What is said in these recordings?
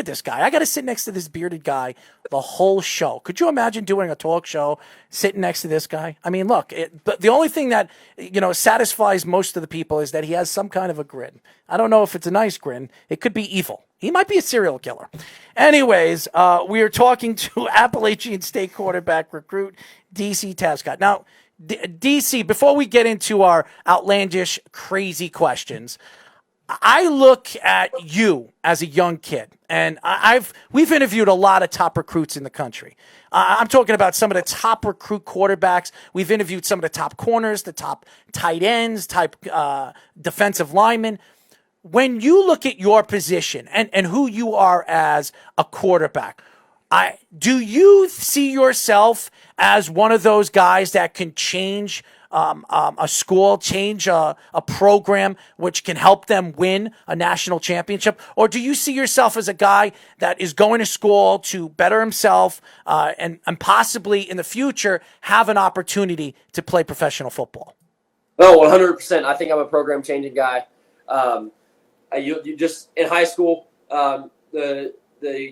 at this guy. I got to sit next to this bearded guy the whole show. Could you imagine doing a talk show sitting next to this guy? I mean, look, but the only thing that, satisfies most of the people is that he has some kind of a grin. I don't know if it's a nice grin. It could be evil. He might be a serial killer. Anyways, we are talking to Appalachian State quarterback recruit DC Tabscott. Now, DC, before we get into our outlandish, crazy questions, I look at you as a young kid, and we've interviewed a lot of top recruits in the country. I'm talking about some of the top recruit quarterbacks. We've interviewed some of the top corners, the top tight ends, type defensive linemen. When you look at your position and who you are as a quarterback, do you see yourself as one of those guys that can change a school, change a program which can help them win a national championship? Or do you see yourself as a guy that is going to school to better himself and possibly in the future have an opportunity to play professional football? Oh, 100%. I think I'm a program-changing guy. You just in high school, the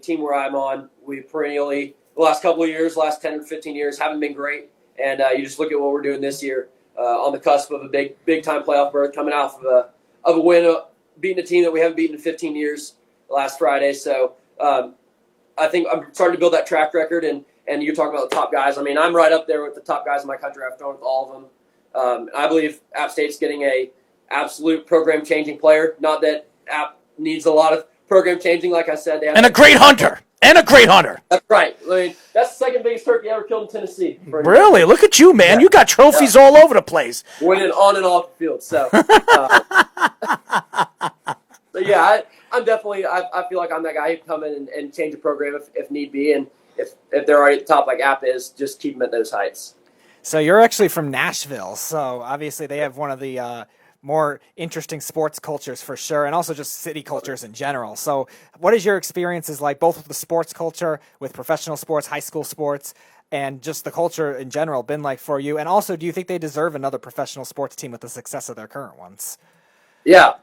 team where I'm on, we perennially, the last couple of years, last 10 or 15 years, haven't been great. And you just look at what we're doing this year, on the cusp of a big time playoff berth, coming off of a win, beating a team that we haven't beaten in 15 years last Friday. So I think I'm starting to build that track record. And you're talking about the top guys. I mean, I'm right up there with the top guys in my country. I've thrown with all of them. I believe App State's getting a absolute program-changing player. Not that App needs a lot of program changing, like I said. And a great hunter. That's right. I mean, that's the second biggest turkey ever killed in Tennessee. Really? Look at you, man. Yeah. You got trophies all over the place. Winning on and off the field. So, yeah, I'm definitely, I feel like I'm that guy who can come in and change a program if need be. And if they're already at the top like App is, just keep them at those heights. So you're actually from Nashville. So obviously they have one of the more interesting sports cultures for sure, and also just city cultures in general. So what is your experiences like, both with the sports culture, with professional sports, high school sports, and just the culture in general been like for you? And also, do you think they deserve another professional sports team with the success of their current ones? Yeah,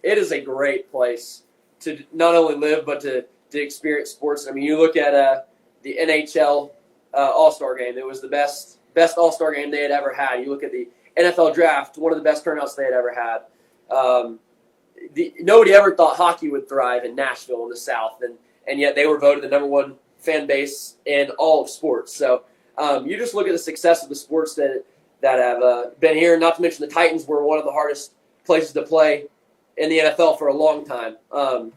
it is a great place to not only live, but to experience sports. I mean, you look at the NHL All-Star game. It was the best All-Star game they had ever had. You look at the NFL draft, one of the best turnouts they had ever had. Nobody ever thought hockey would thrive in Nashville in the South, and yet they were voted the number one fan base in all of sports. So you just look at the success of the sports that have been here, not to mention the Titans were one of the hardest places to play in the NFL for a long time. And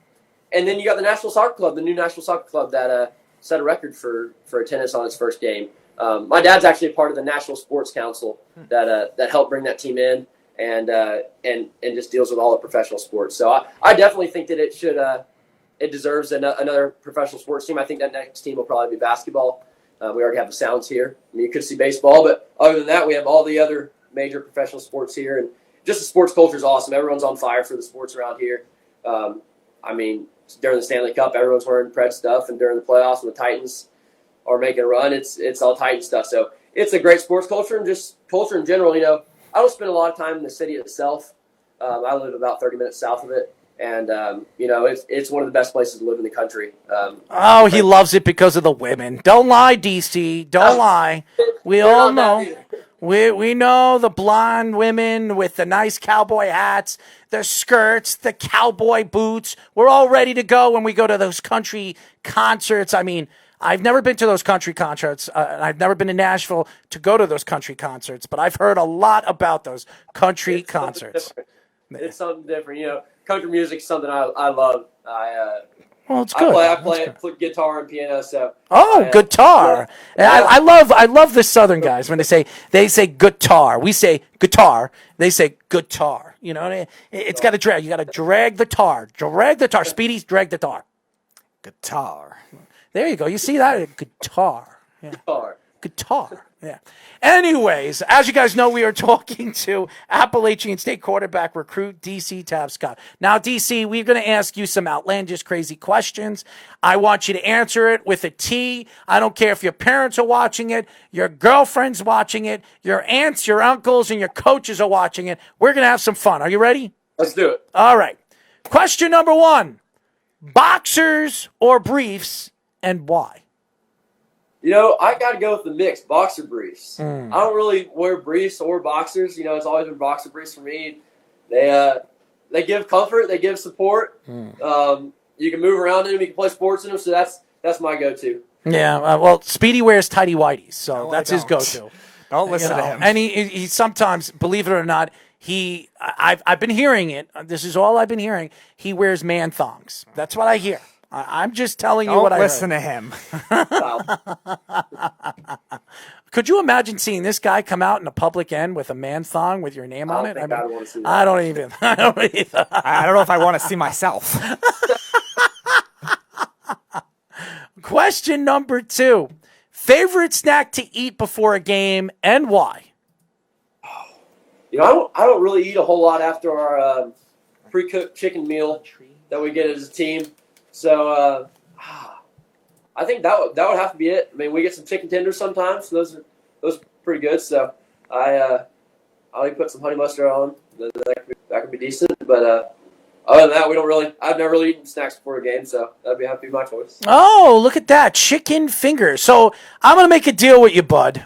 then you got the National Soccer Club, the new National Soccer Club that set a record for attendance on its first game. My dad's actually a part of the National Sports Council that helped bring that team in and just deals with all the professional sports. So I definitely think that it deserves another professional sports team. I think that next team will probably be basketball. We already have the Sounds here. I mean, you could see baseball, but other than that, we have all the other major professional sports here. And just the sports culture is awesome. Everyone's on fire for the sports around here. I mean, during the Stanley Cup, everyone's wearing Pred stuff, and during the playoffs when the Titans are making a run, it's all Titan stuff. So it's a great sports culture and just culture in general. You know, I don't spend a lot of time in the city itself. I live about 30 minutes south of it. And, it's one of the best places to live in the country. He loves it because of the women. Don't lie, DC. Don't lie. We all know. We know the blonde women with the nice cowboy hats, the skirts, the cowboy boots. We're all ready to go when we go to those country concerts. I mean, I've never been to those country concerts. I've never been to Nashville to go to those country concerts, but I've heard a lot about those country concerts. It's something different. You know, country music is something I love. Well, it's good. I play guitar and piano. So guitar. Yeah. I love the Southern guys when they say guitar. We say guitar. They say guitar. You know, it's got to drag. You got to drag the tar. Drag the tar. Speedy, drag the tar. Guitar. There you go. You see that? Guitar. Yeah. Guitar. Yeah. Anyways, as you guys know, we are talking to Appalachian State quarterback recruit DC Tabscott. Now, DC, we're going to ask you some outlandish, crazy questions. I want you to answer it with a T. I don't care if your parents are watching it, your girlfriend's watching it, your aunts, your uncles, and your coaches are watching it. We're going to have some fun. Are you ready? Let's do it. All right. Question number 1. Boxers or briefs, and why? I got to go with the mix, boxer briefs. I don't really wear briefs or boxers. It's always been boxer briefs for me. They give comfort, they give support. You can move around in them, you can play sports in them, so that's my go-to. Yeah, well, Speedy wears tighty whities, so No, that's his go-to. Don't listen to him. And he sometimes, believe it or not, I've been hearing it. This is all I've been hearing. He wears man thongs. That's what I hear. I'm just telling you what I heard. Don't listen to him. Could you imagine seeing this guy come out in a public end with a man thong with your name on it? I don't want to see that. I don't either. I don't know if I want to see myself. Question number 2. Favorite snack to eat before a game and why? I don't really eat a whole lot after our pre-cooked chicken meal that we get as a team. So I think that would have to be it. I mean, we get some chicken tenders sometimes. So those are pretty good. So I'll put some honey mustard on. That could be decent. But other than that, I've never really eaten snacks before a game, so that'd have to be my choice. Oh, look at that. Chicken fingers. So I'm going to make a deal with you, bud.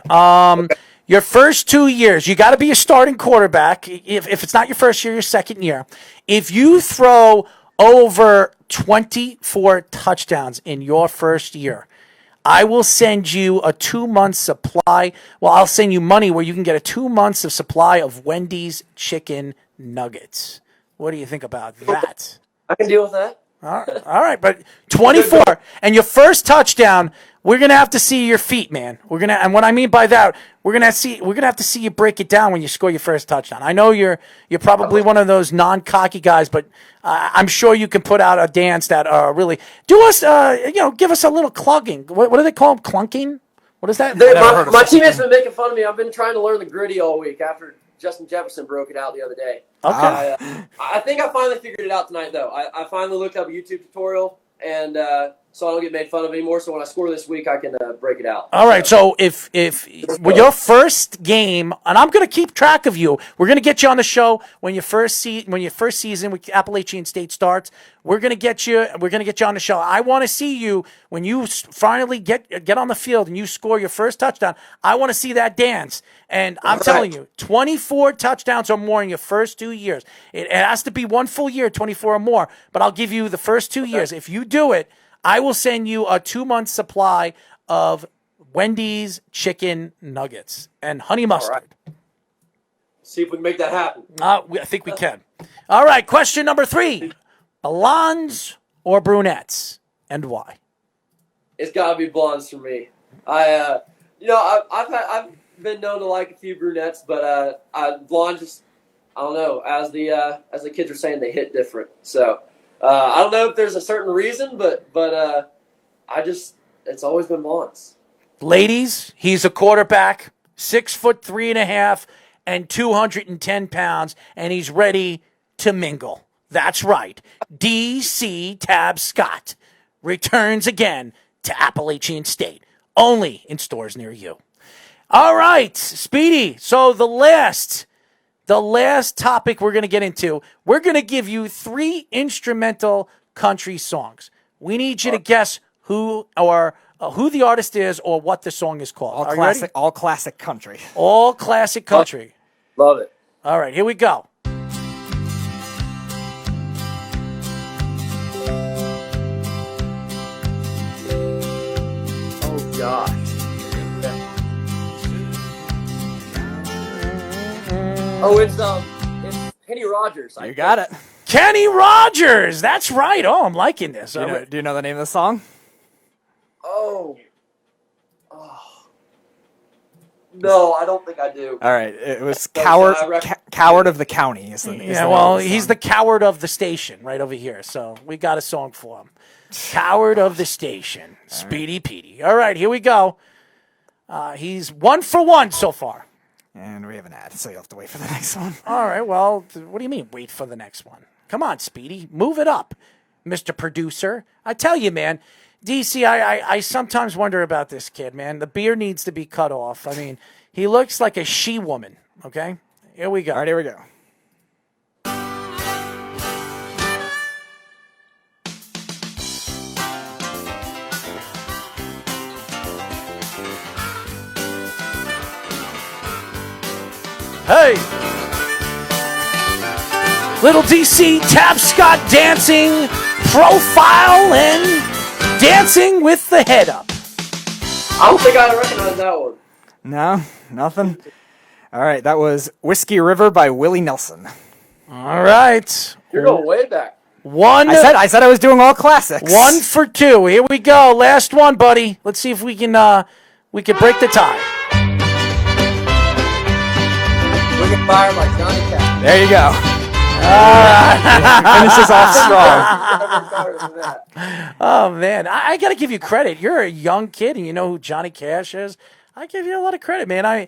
Your first 2 years, you got to be a starting quarterback. If it's not your first year, your second year. If you throw over 24 touchdowns in your first year, I will send you a 2-month supply. Well, I'll send you money where you can get a 2 months of supply of Wendy's chicken nuggets. What do you think about that? I can deal with that. All right, but 24 and your first touchdown, we're gonna have to see your feet, man. And what I mean by that, we're gonna have to see you break it down when you score your first touchdown. I know you're probably one of those non-cocky guys, but I'm sure you can put out a dance that really do us, give us a little clugging. What do they call them? Clunking? What is that? My teammates have been making fun of me. I've been trying to learn the gritty all week after Justin Jefferson broke it out the other day. Okay. I think I finally figured it out tonight, though. I finally looked up a YouTube tutorial, and so I don't get made fun of anymore. So when I score this week, I can break it out. All right. So if with your first game, and I'm going to keep track of you, we're going to get you on the show when your first season with Appalachian State starts. We're going to get you on the show. I want to see you when you finally get on the field and you score your first touchdown. I want to see that dance. And I'm telling you, 24 touchdowns or more in your first 2 years. It has to be one full year, 24 or more. But I'll give you the first 2 years. If you do it, I will send you a 2-month supply of Wendy's chicken nuggets and honey mustard. Right. See if we can make that happen. I think we can. All right, question number 3. Blondes or brunettes, and why? It's got to be blondes for me. I've been known to like a few brunettes, but blondes just, I don't know. As the kids are saying, they hit different. So I don't know if there's a certain reason, but it's always been blondes. Ladies, he's a quarterback, 6'3.5" and 210 pounds, and he's ready to mingle. That's right. DC Tabscott returns again to Appalachian State, only in stores near you. All right, Speedy. So the last topic we're going to get into, we're going to give you 3 instrumental country songs. We need you to guess who the artist is or what the song is called. All classic country. All classic country. Love it. All right, here we go. Oh gosh. Oh, it's Kenny Rogers. You got it. Kenny Rogers. That's right. Oh, I'm liking this. Do you know the name of the song? Oh. No, I don't think I do. All right, it was Coward of the County. Is the yeah, well, he's the coward of the station right over here. So we got a song for him. Coward of the Station, Speedy Petey. All right, here we go. He's 1 for 1 so far. And we have an ad, so you'll have to wait for the next one. All right, well, what do you mean wait for the next one? Come on, Speedy. Move it up, Mr. Producer. I tell you, man, DC, I sometimes wonder about this kid, man. The beard needs to be cut off. I mean, he looks like a she-woman, okay? Here we go. All right, here we go. Hey! Little DC Tabscott dancing profile and dancing with the head up. I don't think I recognize that one. No, nothing. All right, that was Whiskey River by Willie Nelson. All right. You're going way back. I said I was doing all classics. 1 for 2. Here we go. Last one, buddy. Let's see if we can break the tie. We can fire like Johnny Cash. There you go. Finishes off strong. Oh man, I got to give you credit. You're a young kid, and you know who Johnny Cash is. I give you a lot of credit, man. I'm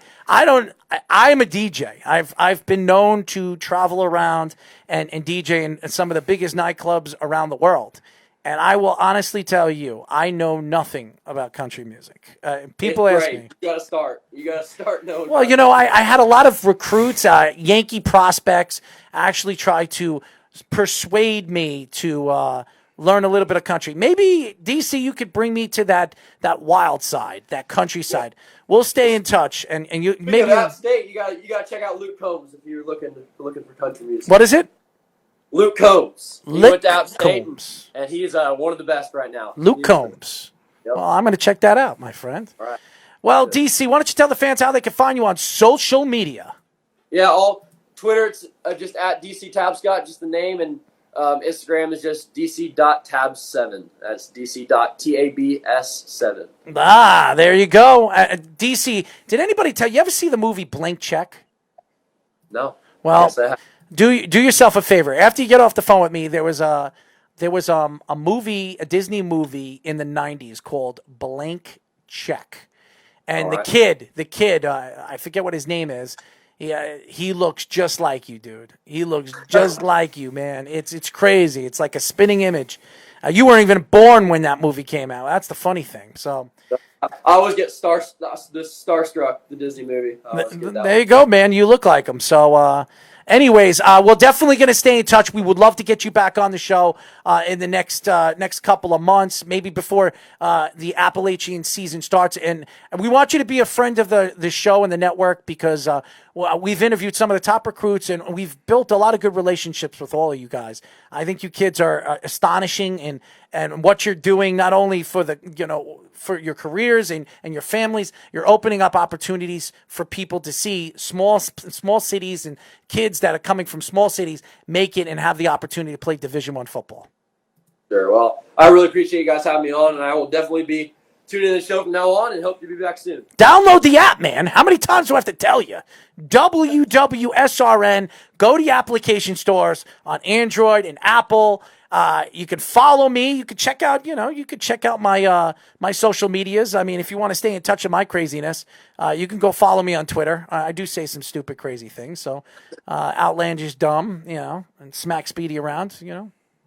a DJ. I've been known to travel around and DJ in some of the biggest nightclubs around the world. And I will honestly tell you, I know nothing about country music. People ask me. You gotta start. You gotta start knowing. Well, you know, I had a lot of recruits, Yankee prospects, actually try to persuade me to learn a little bit of country. Maybe DC, you could bring me to that wild side, that countryside. We'll stay in touch, and you maybe out of state. You gotta check out Luke Combs if you're looking for country music. What is it? Luke Combs. He went to outstate, Combs. and he's one of the best right now. Luke Combs. Yep. Well, I'm going to check that out, my friend. All right. Well, DC, why don't you tell the fans how they can find you on social media? Yeah, all Twitter, it's just at DC Tabscott, just the name, and Instagram is just dc.tabs7. That's dc.tabs7. Ah, there you go. DC, did anybody tell you ever see the movie Blank Check? No. Well, Yes, I have. do yourself a favor. After you get off the phone with me, there was a movie, a Disney movie in the 90s called Blank Check. And the kid, I forget what his name is. He looks just like you, dude. He looks just like you, man. It's crazy. It's like a spinning image. You weren't even born when that movie came out. That's the funny thing. So I always get starstruck, the Disney movie. there you go, man. You look like him. So anyways, we're definitely going to stay in touch. We would love to get you back on the show in the next couple of months, maybe before the Appalachian season starts. And we want you to be a friend of the show and the network because we've interviewed some of the top recruits and we've built a lot of good relationships with all of you guys. I think you kids are astonishing and what you're doing, not only for for your careers and your families, you're opening up opportunities for people to see small cities and kids that are coming from small cities make it and have the opportunity to play Division I football. Sure. Well, I really appreciate you guys having me on, and I will definitely be tuning in the show from now on and hope to be back soon. Download the app, man. How many times do I have to tell you? WWSRN. Go to the application stores on Android and Apple. You can follow me. You can check out, my social medias. I mean, if you want to stay in touch with my craziness, you can go follow me on Twitter. I do say some stupid, crazy things. So, outlandish, dumb, and smack Speedy around,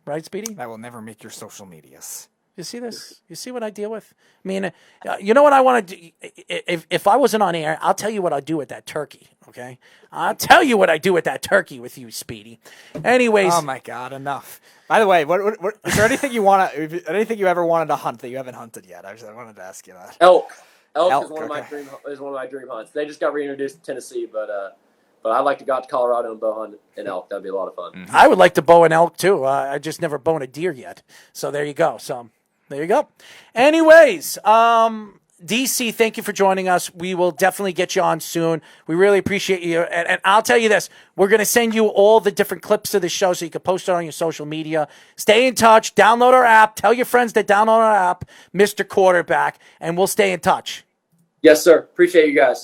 right, Speedy? That will never make your social medias. You see this? You see what I deal with? I mean, you know what I want to do? If I wasn't on air, I'll tell you what I do with that turkey, okay? I'll tell you what I do with that turkey with you, Speedy. Anyways. Oh, my God, enough. By the way, what is there anything you ever wanted to hunt that you haven't hunted yet? I wanted to ask you that. Elk is one of my dream hunts. They just got reintroduced to Tennessee, but I'd like to go out to Colorado and bow hunt an elk. That'd be a lot of fun. Mm-hmm. I would like to bow an elk, too. I just never boned a deer yet. So there you go. There you go. Anyways, DC, thank you for joining us. We will definitely get you on soon. We really appreciate you. And I'll tell you this, we're going to send you all the different clips of the show so you can post it on your social media. Stay in touch. Download our app. Tell your friends to download our app, Mr. Quarterback, and we'll stay in touch. Yes, sir. Appreciate you guys.